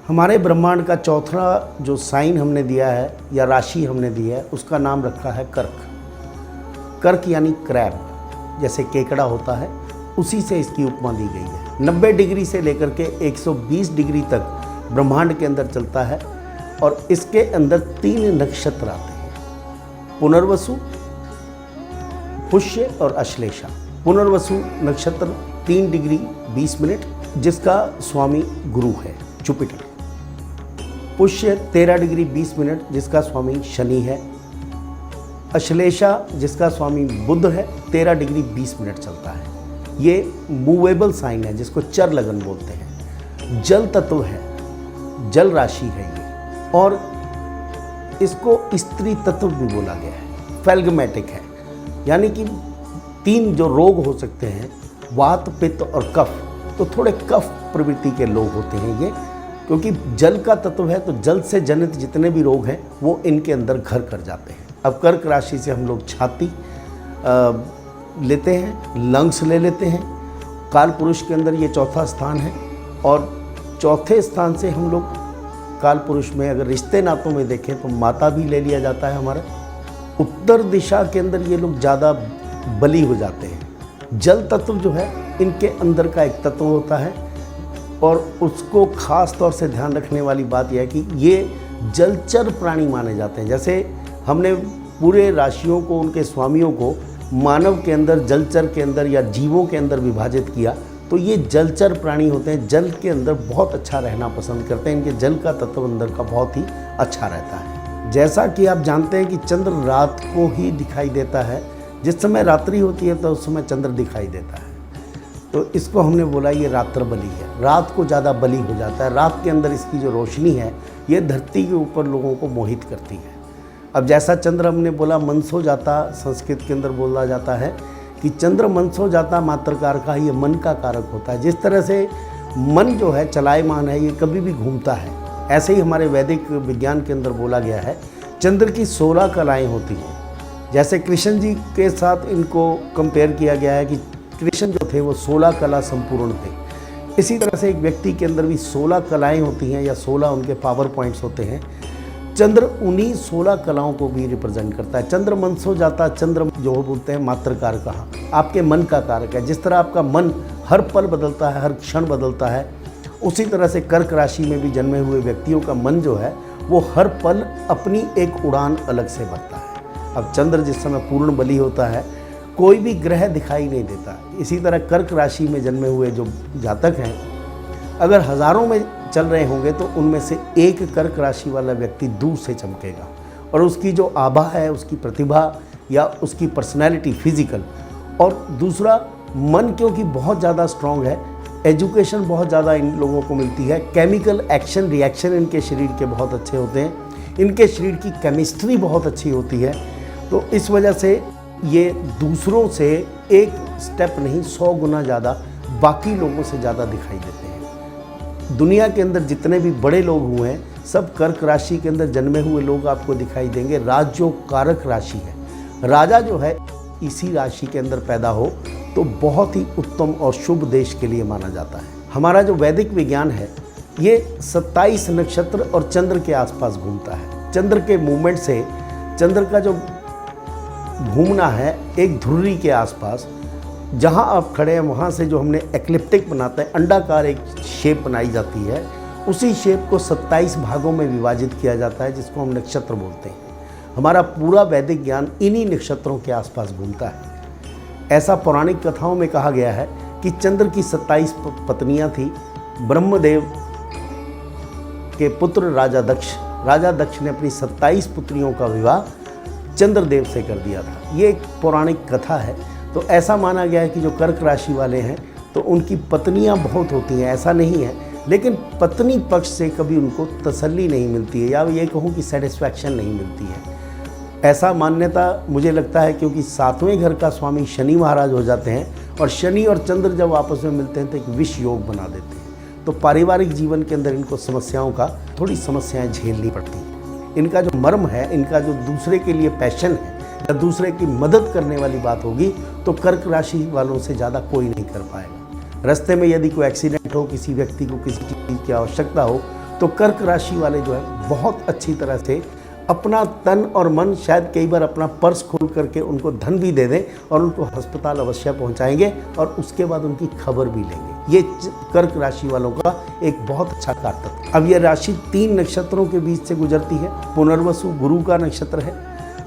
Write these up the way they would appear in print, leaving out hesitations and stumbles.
हमारे ब्रह्मांड का चौथा जो साइन हमने दिया है या राशि हमने दी है उसका नाम रखा है कर्क। कर्क यानी क्रैब, जैसे केकड़ा होता है उसी से इसकी उपमा दी गई है। 90 डिग्री से लेकर के 120 डिग्री तक ब्रह्मांड के अंदर चलता है और इसके अंदर 3 नक्षत्र आते हैं, पुनर्वसु, पुष्य और अश्लेषा। पुनर्वसु नक्षत्र 3 डिग्री 20 मिनट जिसका स्वामी गुरु है जुपिटर। पुष्य 13 डिग्री 20 मिनट जिसका स्वामी शनि है। अश्लेषा जिसका स्वामी बुध है 13 डिग्री 20 मिनट चलता है। ये मूवेबल साइन है जिसको चर लगन बोलते हैं। जल तत्व है, जल राशि है ये, और इसको स्त्री तत्व भी बोला गया है। फेल्गमेटिक है, यानी कि 3 जो रोग हो सकते हैं, वात, पित्त और कफ, तो थोड़े कफ प्रवृत्ति के लोग होते हैं ये, क्योंकि जल का तत्व है तो जल से जनित जितने भी रोग हैं वो इनके अंदर घर कर जाते हैं। अब कर्क राशि से हम लोग छाती लेते हैं, लंग्स ले लेते हैं। काल पुरुष के अंदर ये चौथा स्थान है और चौथे स्थान से हम लोग काल पुरुष में अगर रिश्ते नातों में देखें तो माता भी ले लिया जाता है हमारा। उत्तर दिशा के अंदर ये लोग ज़्यादा बली हो जाते हैं। जल तत्व जो है इनके अंदर का एक तत्व होता है और उसको खास तौर से ध्यान रखने वाली बात यह है कि ये जलचर प्राणी माने जाते हैं। जैसे हमने पूरे राशियों को, उनके स्वामियों को मानव के अंदर, जलचर के अंदर या जीवों के अंदर विभाजित किया, तो ये जलचर प्राणी होते हैं। जल के अंदर बहुत अच्छा रहना पसंद करते हैं, इनके जल का तत्व अंदर का बहुत ही अच्छा रहता है। जैसा कि आप जानते हैं कि चंद्र रात को ही दिखाई देता है, जिस समय रात्रि होती है तो उस समय चंद्र दिखाई देता है, तो इसको हमने बोला ये रात्र बली है। रात को ज़्यादा बली हो जाता है। रात के अंदर इसकी जो रोशनी है ये धरती के ऊपर लोगों को मोहित करती है। अब जैसा चंद्र हमने बोला मनसो जाता, संस्कृत के अंदर बोला जाता है कि चंद्र मनसो जाता मात्रकार का, ये मन का कारक होता है। जिस तरह से मन जो है चलायमान है, ये कभी भी घूमता है, ऐसे ही हमारे वैदिक विज्ञान के अंदर बोला गया है चंद्र की 16 कलाएँ होती हैं। जैसे कृष्ण जी के साथ इनको कंपेयर किया गया है कि कृष्ण जो थे वो 16 कला संपूर्ण थे। इसी तरह से एक व्यक्ति के अंदर भी 16 कलाएँ होती हैं या 16 उनके पावर पॉइंट्स होते हैं। चंद्र उन्हीं 16 कलाओं को भी रिप्रेजेंट करता है। चंद्र मनसो जाता, चंद्र जो बोलते हैं मात्रकार कहा, आपके मन का कारक है। जिस तरह आपका मन हर पल बदलता है, हर क्षण बदलता है, उसी तरह से कर्क राशि में भी जन्मे हुए व्यक्तियों का मन जो है वो हर पल अपनी एक उड़ान अलग से भरता है। अब चंद्र जिस समय पूर्ण बली होता है कोई भी ग्रह दिखाई नहीं देता। इसी तरह कर्क राशि में जन्मे हुए जो जातक हैं, अगर हज़ारों में चल रहे होंगे तो उनमें से एक कर्क राशि वाला व्यक्ति दूर से चमकेगा और उसकी जो आभा है, उसकी प्रतिभा या उसकी पर्सनैलिटी फिजिकल, और दूसरा मन क्योंकि बहुत ज़्यादा स्ट्रॉन्ग है, एजुकेशन बहुत ज़्यादा इन लोगों को मिलती है, केमिकल एक्शन रिएक्शन इनके शरीर के बहुत अच्छे होते हैं, इनके शरीर की केमिस्ट्री बहुत अच्छी होती है। तो इस वजह से ये दूसरों से एक स्टेप नहीं 100 गुना ज़्यादा बाकी लोगों से ज़्यादा दिखाई देते हैं। दुनिया के अंदर जितने भी बड़े लोग हुए हैं सब कर्क राशि के अंदर जन्मे हुए लोग आपको दिखाई देंगे। राज जो कारक राशि है, राजा जो है इसी राशि के अंदर पैदा हो तो बहुत ही उत्तम और शुभ देश के लिए माना जाता है। हमारा जो वैदिक विज्ञान है ये 27 नक्षत्र और चंद्र के आसपास घूमता है। चंद्र के मूवमेंट से चंद्र का जो घूमना है एक धुर्री के आसपास, जहाँ आप खड़े हैं वहाँ से जो हमने एक्लिप्टिक बनाते हैं, अंडाकार एक शेप बनाई जाती है, उसी शेप को 27 भागों में विभाजित किया जाता है जिसको हम नक्षत्र बोलते हैं। हमारा पूरा वैदिक ज्ञान इन्हीं नक्षत्रों के आसपास घूमता है। ऐसा पौराणिक कथाओं में कहा गया है कि चंद्र की 27 पत्नियाँ थी। ब्रह्मदेव के पुत्र राजा दक्ष ने अपनी 27 पुत्रियों का विवाह चंद्रदेव से कर दिया था। ये एक पौराणिक कथा है। तो ऐसा माना गया है कि जो कर्क राशि वाले हैं तो उनकी पत्नियां बहुत होती हैं, ऐसा नहीं है, लेकिन पत्नी पक्ष से कभी उनको तसल्ली नहीं मिलती है, या ये कहूँ कि सेटिस्फैक्शन नहीं मिलती है। ऐसा मान्यता मुझे लगता है क्योंकि 7वें घर का स्वामी शनि महाराज हो जाते हैं और शनि और चंद्र जब आपस में मिलते हैं तो एक विष योग बना देते हैं। तो पारिवारिक जीवन के अंदर इनको थोड़ी समस्याएँ झेलनी पड़ती हैं। इनका जो मर्म है, इनका जो दूसरे के लिए पैशन है या दूसरे की मदद करने वाली बात होगी तो कर्क राशि वालों से ज़्यादा कोई नहीं कर पाएगा। रास्ते में यदि कोई एक्सीडेंट हो, किसी व्यक्ति को किसी चीज़ की आवश्यकता हो, तो कर्क राशि वाले जो है बहुत अच्छी तरह से अपना तन और मन, शायद कई बार अपना पर्स खोल करके उनको धन भी दे दें और उनको अस्पताल अवश्य पहुंचाएंगे और उसके बाद उनकी खबर भी लेंगे। ये कर्क राशि वालों का एक बहुत अच्छा कारतत्व। अब ये राशि 3 नक्षत्रों के बीच से गुजरती है। पुनर्वसु गुरु का नक्षत्र है,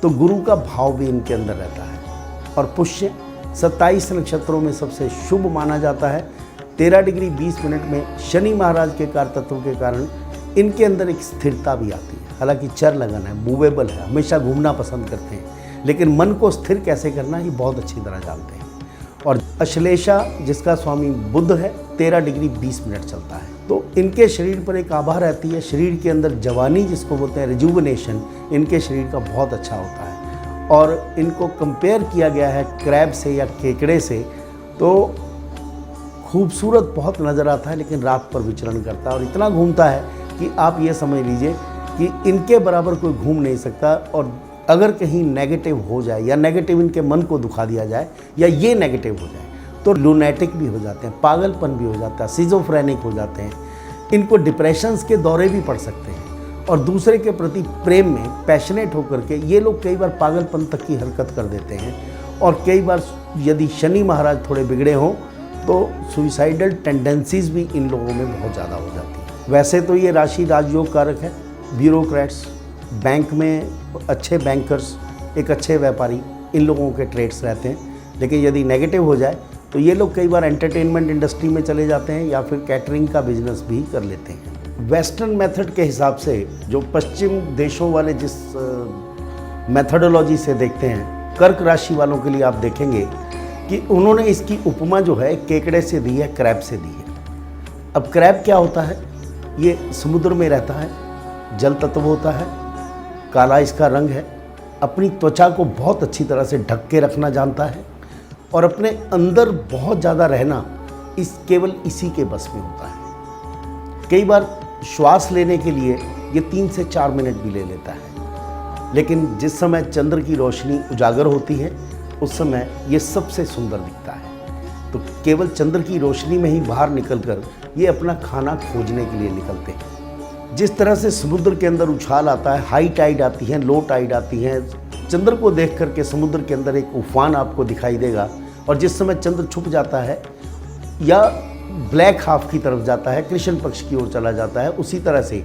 तो गुरु का भाव भी इनके अंदर रहता है। और पुष्य 27 नक्षत्रों में सबसे शुभ माना जाता है। 13 डिग्री 20 मिनट में शनि महाराज के कारतत्व के कारण इनके अंदर एक स्थिरता भी आती है। हालांकि चर लगन है, मूवेबल है, हमेशा घूमना पसंद करते हैं, लेकिन मन को स्थिर कैसे करना ये बहुत अच्छी तरह जानते हैं। और अश्लेषा जिसका स्वामी बुध है 13 डिग्री 20 मिनट चलता है, तो इनके शरीर पर एक आभा रहती है। शरीर के अंदर जवानी जिसको बोलते हैं, रिजुवनेशन, इनके शरीर का बहुत अच्छा होता है। और इनको कंपेयर किया गया है क्रैब से या केकड़े से, तो खूबसूरत बहुत नज़र आता है लेकिन रात पर विचरण करता है और इतना घूमता है कि आप ये समझ लीजिए कि इनके बराबर कोई घूम नहीं सकता। और अगर कहीं नेगेटिव हो जाए या नेगेटिव इनके मन को दुखा दिया जाए या ये नेगेटिव हो जाए तो लूनेटिक भी हो जाते हैं, पागलपन भी हो जाता है, सिजोफ्रेनिक हो जाते हैं। इनको डिप्रेशंस के दौरे भी पड़ सकते हैं और दूसरे के प्रति प्रेम में पैशनेट होकर के ये लोग कई बार पागलपन तक की हरकत कर देते हैं। और कई बार यदि शनि महाराज थोड़े बिगड़े हों तो सुइसाइडल टेंडेंसीज भी इन लोगों में बहुत ज़्यादा हो जाती है। वैसे तो ये राशि राजयोग कारक है। ब्यूरोक्रेट्स, बैंक में अच्छे बैंकर्स, एक अच्छे व्यापारी, इन लोगों के ट्रेड्स रहते हैं। लेकिन यदि नेगेटिव हो जाए तो ये लोग कई बार एंटरटेनमेंट इंडस्ट्री में चले जाते हैं या फिर कैटरिंग का बिजनेस भी कर लेते हैं। वेस्टर्न मेथड के हिसाब से जो पश्चिम देशों वाले जिस मेथडोलॉजी से देखते हैं, कर्क राशि वालों के लिए आप देखेंगे कि उन्होंने इसकी उपमा जो है केकड़े से दी है, क्रैब से दी है। अब क्रैब क्या होता है? ये समुद्र में रहता है, जल तत्व होता है, काला इसका रंग है, अपनी त्वचा को बहुत अच्छी तरह से ढक के रखना जानता है और अपने अंदर बहुत ज़्यादा रहना केवल इसी के बस में होता है। कई बार श्वास लेने के लिए ये 3 से 4 मिनट भी ले लेता है, लेकिन जिस समय चंद्र की रोशनी उजागर होती है उस समय ये सबसे सुंदर दिखता है। तो केवल चंद्र की रोशनी में ही बाहर निकलकर ये अपना खाना खोजने के लिए निकलते हैं। जिस तरह से समुद्र के अंदर उछाल आता है, हाई टाइड आती है, लो टाइड आती है, चंद्र को देख करके समुद्र के अंदर एक उफान आपको दिखाई देगा। और जिस समय चंद्र छुप जाता है या ब्लैक हाफ की तरफ जाता है, कृष्ण पक्ष की ओर चला जाता है, उसी तरह से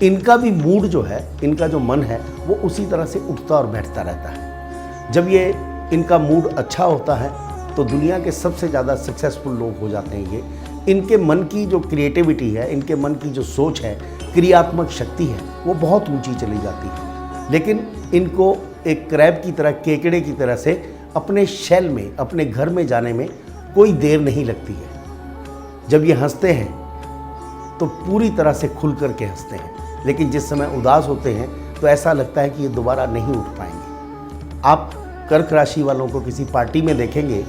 इनका भी मूड जो है, इनका जो मन है वो उसी तरह से उठता और बैठता रहता है। जब ये इनका मूड अच्छा होता है तो दुनिया के सबसे ज़्यादा सक्सेसफुल लोग हो जाते हैं। ये इनके मन की जो क्रिएटिविटी है, इनके मन की जो सोच है, क्रियात्मक शक्ति है, वो बहुत ऊंची चली जाती है। लेकिन इनको एक क्रैब की तरह, केकड़े की तरह से अपने शेल में, अपने घर में जाने में कोई देर नहीं लगती है। जब ये हंसते हैं तो पूरी तरह से खुल करके हंसते हैं, लेकिन जिस समय उदास होते हैं तो ऐसा लगता है कि ये दोबारा नहीं उठ पाएंगे। आप कर्क राशि वालों को किसी पार्टी में देखेंगे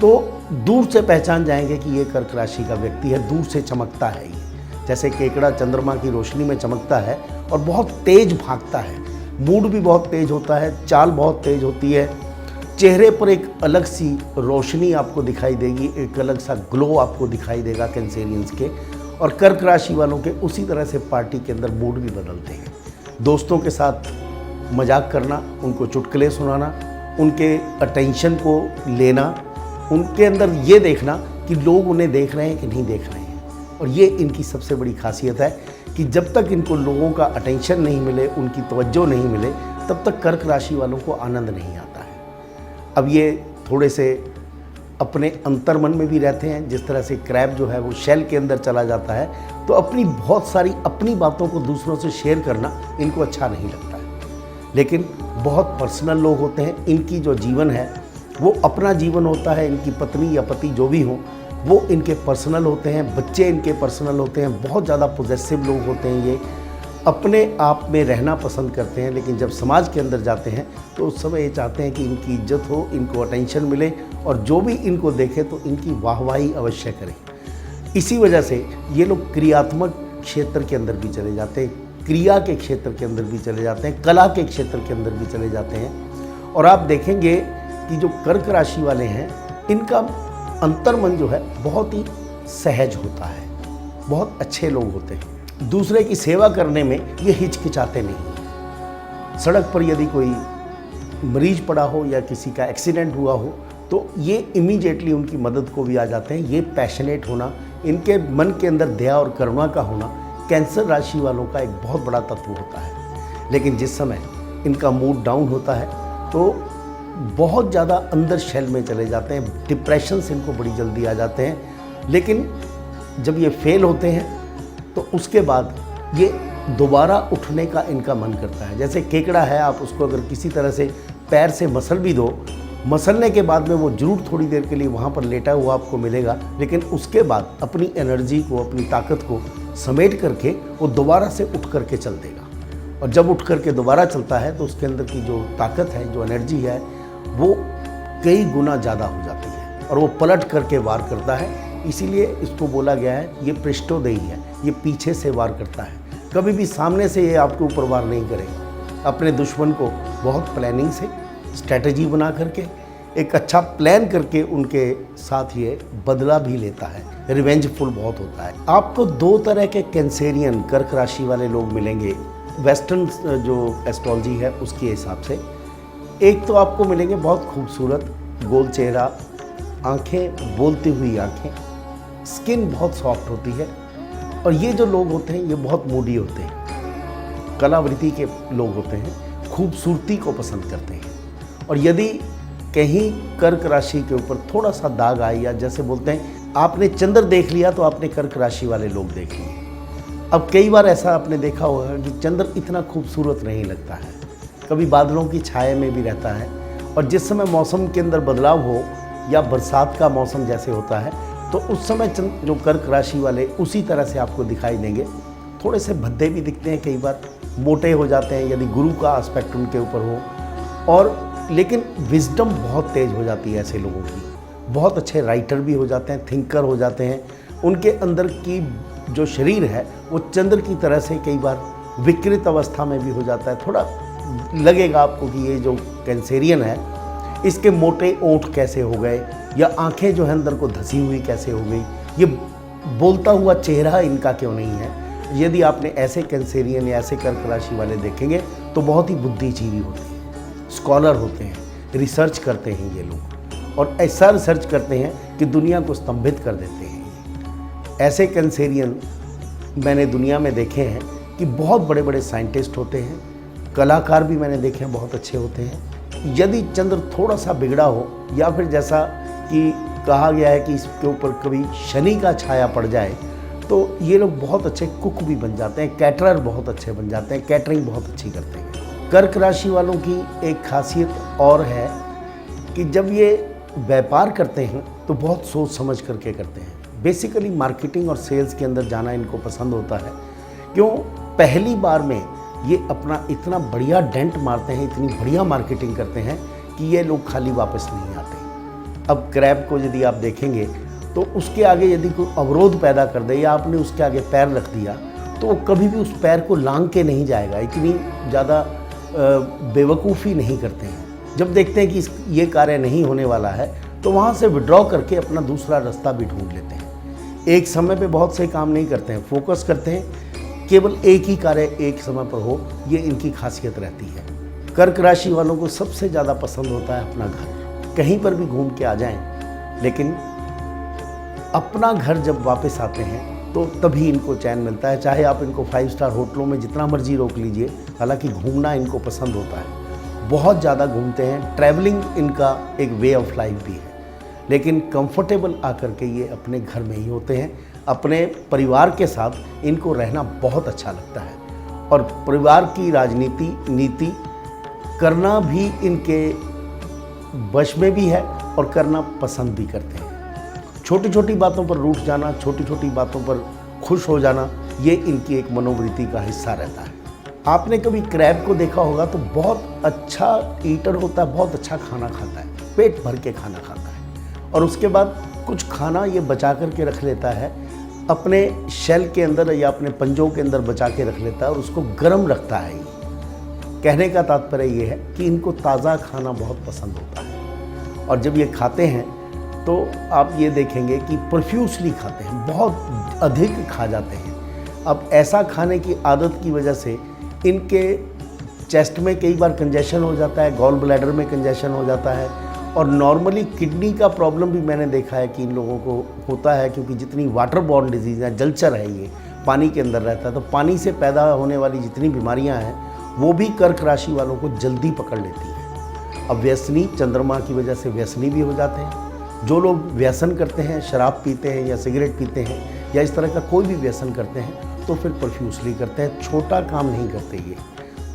तो दूर से पहचान जाएंगे कि ये कर्क राशि का व्यक्ति है, दूर से चमकता है ये, जैसे केकड़ा चंद्रमा की रोशनी में चमकता है और बहुत तेज भागता है। मूड भी बहुत तेज होता है, चाल बहुत तेज होती है, चेहरे पर एक अलग सी रोशनी आपको दिखाई देगी, एक अलग सा ग्लो आपको दिखाई देगा कैंसेरियंस के। और कर्क राशि वालों के उसी तरह से पार्टी के अंदर मूड भी बदलते हैं। दोस्तों के साथ मजाक करना, उनको चुटकुले सुनाना, उनके अटेंशन को लेना, उनके अंदर ये देखना कि लोग उन्हें देख रहे हैं कि नहीं देख रहे हैं। और ये इनकी सबसे बड़ी खासियत है कि जब तक इनको लोगों का अटेंशन नहीं मिले, उनकी तवज्जो नहीं मिले, तब तक कर्क राशि वालों को आनंद नहीं आता है। अब ये थोड़े से अपने अंतर्मन में भी रहते हैं। जिस तरह से क्रैब जो है वो शेल के अंदर चला जाता है, तो अपनी बहुत सारी अपनी बातों को दूसरों से शेयर करना इनको अच्छा नहीं लगता है। लेकिन बहुत पर्सनल लोग होते हैं, इनकी जो जीवन है वो अपना जीवन होता है। इनकी पत्नी या पति जो भी हो वो इनके पर्सनल होते हैं, बच्चे इनके पर्सनल होते हैं, बहुत ज़्यादा पॉजेसिव लोग होते हैं। ये अपने आप में रहना पसंद करते हैं, लेकिन जब समाज के अंदर जाते हैं तो उस समय ये चाहते हैं कि इनकी इज्जत हो, इनको अटेंशन मिले और जो भी इनको देखे तो इनकी वाहवाही अवश्य करें। इसी वजह से ये लोग क्रियात्मक क्षेत्र के अंदर भी चले जाते हैं, क्रिया के क्षेत्र के अंदर भी चले जाते हैं, कला के क्षेत्र के अंदर भी चले जाते हैं। और आप देखेंगे कि जो कर्क राशि वाले हैं, इनका अंतर्मन जो है बहुत ही सहज होता है, बहुत अच्छे लोग होते हैं। दूसरे की सेवा करने में ये हिचकिचाते नहीं हैं। सड़क पर यदि कोई मरीज पड़ा हो या किसी का एक्सीडेंट हुआ हो तो ये इमीडिएटली उनकी मदद को भी आ जाते हैं। ये पैशनेट होना, इनके मन के अंदर दया और करुणा का होना कैंसर राशि वालों का एक बहुत बड़ा तत्व होता है। लेकिन जिस समय इनका मूड डाउन होता है तो बहुत ज़्यादा अंदर शेल में चले जाते हैं, डिप्रेशन से इनको बड़ी जल्दी आ जाते हैं। लेकिन जब ये फेल होते हैं तो उसके बाद ये दोबारा उठने का इनका मन करता है। जैसे केकड़ा है, आप उसको अगर किसी तरह से पैर से मसल भी दो, मसलने के बाद में वो जरूर थोड़ी देर के लिए वहाँ पर लेटा हुआ आपको मिलेगा, लेकिन उसके बाद अपनी एनर्जी को, अपनी ताकत को समेट करके वो दोबारा से उठ करके चल देगा। और जब उठ करके दोबारा चलता है तो उसके अंदर की जो ताकत है, जो एनर्जी है, वो कई गुना ज़्यादा हो जाती है और वो पलट करके वार करता है। इसीलिए इसको बोला गया है ये पृष्ठोदयी है, ये पीछे से वार करता है, कभी भी सामने से ये आपके ऊपर वार नहीं करेगा। अपने दुश्मन को बहुत प्लानिंग से, स्ट्रैटेजी बना करके, एक अच्छा प्लान करके उनके साथ ये बदला भी लेता है, रिवेंजफुल बहुत होता है। आपको दो तरह के कैंसेरियन कर्क राशि वाले लोग मिलेंगे वेस्टर्न जो एस्ट्रोलॉजी है उसके हिसाब से। एक तो आपको मिलेंगे बहुत खूबसूरत गोल चेहरा, आंखें बोलती हुई आंखें, स्किन बहुत सॉफ्ट होती है। और ये जो लोग होते हैं ये बहुत मूडी होते हैं, कलावृत्ति के लोग होते हैं, खूबसूरती को पसंद करते हैं। और यदि कहीं कर्क राशि के ऊपर थोड़ा सा दाग आए, या जैसे बोलते हैं आपने चंद्र देख लिया तो आपने कर्क राशि वाले लोग देख लिए। अब कई बार ऐसा आपने देखा होगा कि चंद्र इतना खूबसूरत नहीं लगता है, कभी बादलों की छाया में भी रहता है। और जिस समय मौसम के अंदर बदलाव हो या बरसात का मौसम जैसे होता है तो उस समय जो कर्क राशि वाले उसी तरह से आपको दिखाई देंगे। थोड़े से भद्दे भी दिखते हैं, कई बार मोटे हो जाते हैं यदि गुरु का एस्पेक्ट उनके ऊपर हो। और लेकिन विजडम बहुत तेज हो जाती है ऐसे लोगों की, बहुत अच्छे राइटर भी हो जाते हैं, थिंकर हो जाते हैं। उनके अंदर की जो शरीर है वो चंद्र की तरह से कई बार विकृत अवस्था में भी हो जाता है। थोड़ा लगेगा आपको कि ये जो कैंसेरियन है इसके मोटे ओंठ कैसे हो गए, या आंखें जो है अंदर को धसी हुई कैसे हो गई, ये बोलता हुआ चेहरा इनका क्यों नहीं है। यदि आपने ऐसे कैंसेरियन या ऐसे कर्क राशि वाले देखेंगे तो बहुत ही बुद्धिजीवी होते हैं, स्कॉलर होते हैं, रिसर्च करते हैं ये लोग, और ऐसा रिसर्च करते हैं कि दुनिया को स्तंभित कर देते हैं। ऐसे कैंसेरियन मैंने दुनिया में देखे हैं कि बहुत बड़े बड़े साइंटिस्ट होते हैं, कलाकार भी मैंने देखे हैं बहुत अच्छे होते हैं। यदि चंद्र थोड़ा सा बिगड़ा हो, या फिर जैसा कि कहा गया है कि इसके ऊपर कभी शनि का छाया पड़ जाए, तो ये लोग बहुत अच्छे कुक भी बन जाते हैं, कैटरर बहुत अच्छे बन जाते हैं, कैटरिंग बहुत अच्छी करते हैं। कर्क राशि वालों की एक खासियत और है कि जब ये व्यापार करते हैं तो बहुत सोच समझ करके करते हैं। बेसिकली मार्केटिंग और सेल्स के अंदर जाना इनको पसंद होता है। क्यों? पहली बार में ये अपना इतना बढ़िया डेंट मारते हैं, इतनी बढ़िया मार्केटिंग करते हैं कि ये लोग खाली वापस नहीं आते। अब क्रैब को यदि आप देखेंगे तो उसके आगे यदि कोई अवरोध पैदा कर दे या आपने उसके आगे पैर रख दिया तो वो कभी भी उस पैर को लांग के नहीं जाएगा। इतनी ज़्यादा बेवकूफ़ी नहीं करते हैं। जब देखते हैं कि ये कार्य नहीं होने वाला है तो वहाँ से विड्रॉ करके अपना दूसरा रास्ता भी ढूंढ लेते हैं। एक समय पे बहुत से काम नहीं करते हैं, फोकस करते हैं, केवल एक ही कार्य एक समय पर हो, ये इनकी खासियत रहती है। कर्क राशि वालों को सबसे ज़्यादा पसंद होता है अपना घर। कहीं पर भी घूम के आ जाएं, लेकिन अपना घर जब वापस आते हैं तो तभी इनको चैन मिलता है। चाहे आप इनको 5 स्टार होटलों में जितना मर्जी रोक लीजिए, हालांकि घूमना इनको पसंद होता है, बहुत ज़्यादा घूमते हैं। ट्रैवलिंग इनका एक वे ऑफ लाइफ भी है, लेकिन कंफर्टेबल आकर के ये अपने घर में ही होते हैं। अपने परिवार के साथ इनको रहना बहुत अच्छा लगता है और परिवार की राजनीति नीति करना भी इनके वश में भी है और करना पसंद भी करते हैं। छोटी छोटी बातों पर रूठ जाना, छोटी छोटी बातों पर खुश हो जाना, ये इनकी एक मनोवृत्ति का हिस्सा रहता है। आपने कभी क्रैब को देखा होगा तो बहुत अच्छा ईटर होता है, बहुत अच्छा खाना खाता है, पेट भर के खाना खाता है, और उसके बाद कुछ खाना ये बचा करके रख लेता है, अपने शेल के अंदर या अपने पंजों के अंदर बचा के रख लेता है और उसको गर्म रखता है। कहने का तात्पर्य ये है कि इनको ताज़ा खाना बहुत पसंद होता है, और जब ये खाते हैं तो आप ये देखेंगे कि प्रोफ्यूसली खाते हैं, बहुत अधिक खा जाते हैं। अब ऐसा खाने की आदत की वजह से इनके चेस्ट में कई बार कंजेशन हो जाता है, गॉल ब्लैडर में कंजेशन हो जाता है, और नॉर्मली किडनी का प्रॉब्लम भी मैंने देखा है कि इन लोगों को होता है, क्योंकि जितनी वाटर बॉर्न डिजीज़ है, जलचर है, ये पानी के अंदर रहता है, तो पानी से पैदा होने वाली जितनी बीमारियां हैं वो भी कर्क राशि वालों को जल्दी पकड़ लेती है। अब व्यसनी चंद्रमा की वजह से व्यसनी भी हो जाते हैं। जो लोग व्यसन करते हैं, शराब पीते हैं या सिगरेट पीते हैं या इस तरह का कोई भी व्यसन करते हैं, तो फिर प्रोफ्यूसली करते हैं। छोटा काम नहीं करते, ये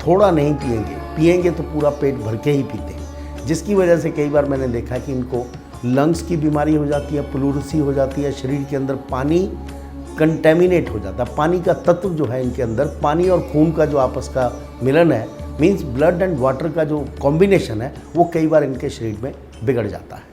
थोड़ा नहीं पिएंगे तो पूरा पेट भर के ही पीते हैं, जिसकी वजह से कई बार मैंने देखा है कि इनको लंग्स की बीमारी हो जाती है, प्लूरसी हो जाती है, शरीर के अंदर पानी कंटेमिनेट हो जाता है। पानी का तत्व जो है इनके अंदर, पानी और खून का जो आपस का मिलन है, मीन्स ब्लड एंड वाटर का जो कॉम्बिनेशन है, वो कई बार इनके शरीर में बिगड़ जाता है।